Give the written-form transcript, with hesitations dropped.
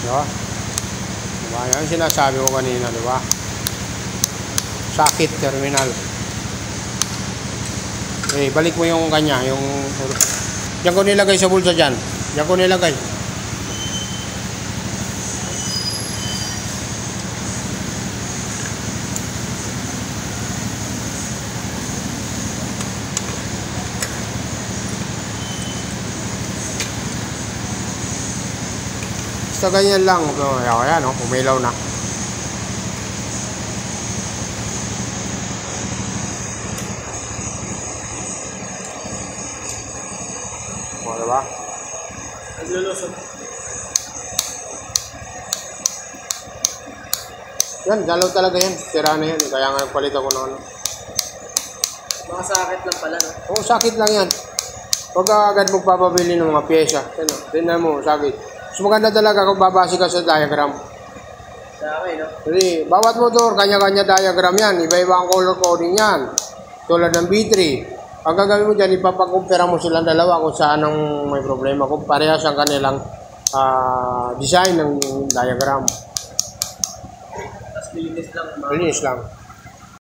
Diba? Diba? Yan sinasabi ko kanina, diba? Sakit terminal. Eh, balik mo yung kanya, yung... Diyan ko nilagay sa bulsa dyan. Diyan ko nilagay. Basta ganyan lang. Ayan, oh, umilaw na. O, diba? Naglulusot. Yan, galaw talaga yan. Sira na yan. Kaya nga nagpalit ako ng ano. Mga sakit lang pala, no? Oo, sakit lang yan. Pag agad magpapabili ng mga pyesa. Ano, tingnan mo, sakit. Mas maganda talaga kung babase ka sa diagram. Sa akin, no? Kasi bawat motor, kanya-kanya diagram yan. Iba-iba ang color coding yan. Tulad ng B3. Ang gagawin mo dyan, ipapakumpira mo silang dalawa kung saan ang may problema. Kung parehas ang kanilang design ng diagram. Tapos linis lang. Linis lang.